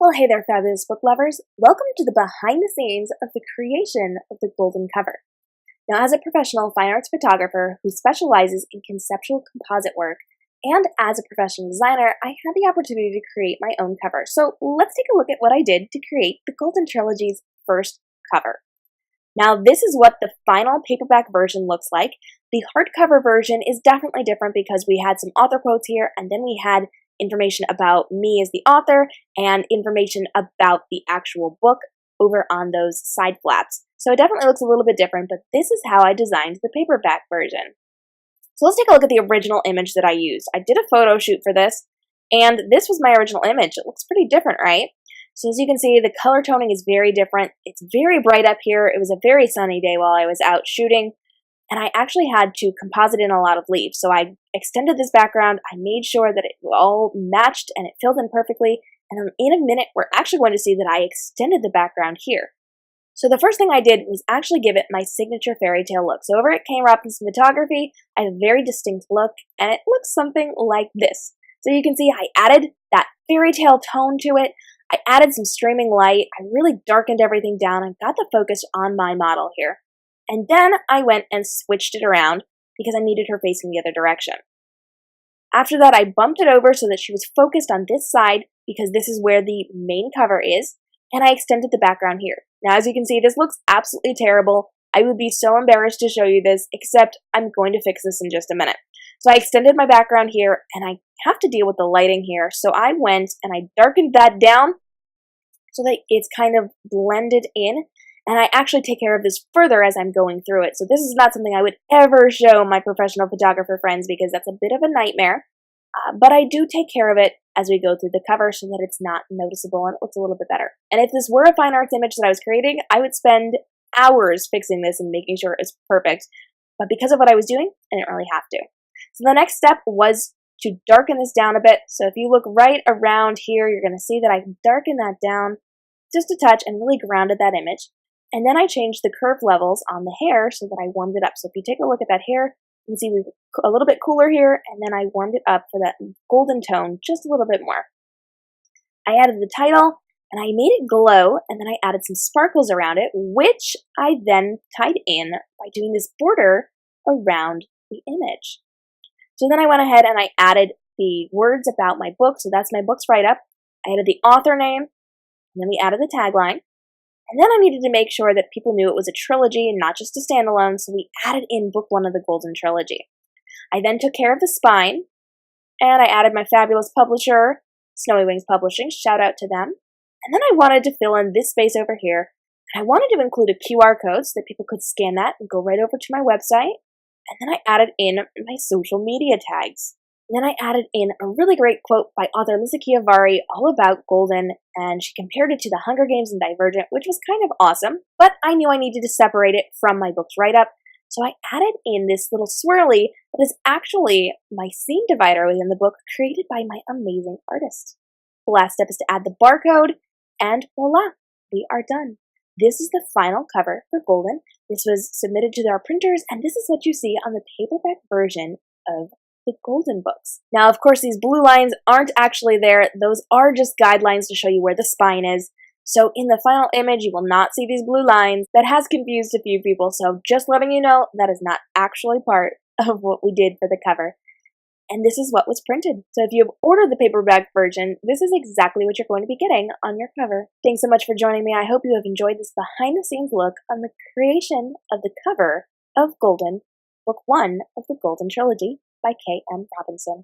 Well, hey there, fabulous book lovers. Welcome to the behind the scenes of the creation of the golden cover. Now, as a professional fine arts photographer who specializes in conceptual composite work, and as a professional designer, I had the opportunity to create my own cover. So let's take a look at what I did to create the Golden Trilogy's first cover. Now, this is what the final paperback version looks like. The hardcover version is definitely different because we had some author quotes here, and then we had information about me as the author and information about the actual book over on those side flaps. So it definitely looks a little bit different, but this is how I designed the paperback version. So let's take a look at the original image that I used. I did a photo shoot for this, and this was my original image. It looks pretty different, right? So as you can see, the color toning is very different. It's very bright up here. It was a very sunny day while I was out shooting, and I actually had to composite in a lot of leaves. So I extended this background. I made sure that it all matched and it filled in perfectly. And in a minute, we're actually going to see that I extended the background here. So the first thing I did was actually give it my signature fairy tale look. So over at k.m.robinson Photography, I have a very distinct look, and it looks something like this. So you can see I added that fairy tale tone to it. I added some streaming light. I really darkened everything down and got the focus on my model here. And then I went and switched it around because I needed her facing the other direction. After that, I bumped it over so that she was focused on this side because this is where the main cover is, and I extended the background here. Now, as you can see, this looks absolutely terrible. I would be so embarrassed to show you this, except I'm going to fix this in just a minute. So I extended my background here, and I have to deal with the lighting here. So I went and I darkened that down so that it's kind of blended in. And I actually take care of this further as I'm going through it. So this is not something I would ever show my professional photographer friends because that's a bit of a nightmare. But I do take care of it as we go through the cover so that it's not noticeable and it looks a little bit better. And if this were a fine arts image that I was creating, I would spend hours fixing this and making sure it's perfect. But because of what I was doing, I didn't really have to. So the next step was to darken this down a bit. So if you look right around here, you're going to see that I darkened that down just a touch and really grounded that image. And then I changed the curve levels on the hair so that I warmed it up. So if you take a look at that hair, you can see we're a little bit cooler here, and then I warmed it up for that golden tone just a little bit more. I added the title, and I made it glow, and then I added some sparkles around it, which I then tied in by doing this border around the image. So then I went ahead and I added the words about my book. So that's my book's write-up. I added the author name, and then we added the tagline. And then I needed to make sure that people knew it was a trilogy and not just a standalone, so we added in book 1 of the Golden Trilogy. I then took care of the spine, and I added my fabulous publisher, Snowy Wings Publishing, shout out to them. And then I wanted to fill in this space over here, and I wanted to include a QR code so that people could scan that and go right over to my website. And then I added in my social media tags. And then I added in a really great quote by author Lisa Chiavari all about Golden, and she compared it to The Hunger Games and Divergent, which was kind of awesome, but I knew I needed to separate it from my book's write-up, so I added in this little swirly that is actually my scene divider within the book created by my amazing artist. The last step is to add the barcode, and voila, we are done. This is the final cover for Golden. This was submitted to our printers, and this is what you see on the paperback version of the Golden books. Now, of course, these blue lines aren't actually there. Those are just guidelines to show you where the spine is. So in the final image, you will not see these blue lines. That has confused a few people, so just letting you know that is not actually part of what we did for the cover. And this is what was printed. So if you have ordered the paperback version, this is exactly what you're going to be getting on your cover. Thanks so much for joining me. I hope you have enjoyed this behind-the-scenes look on the creation of the cover of Golden, Book 1 of the Golden Trilogy by K.m. Robinson.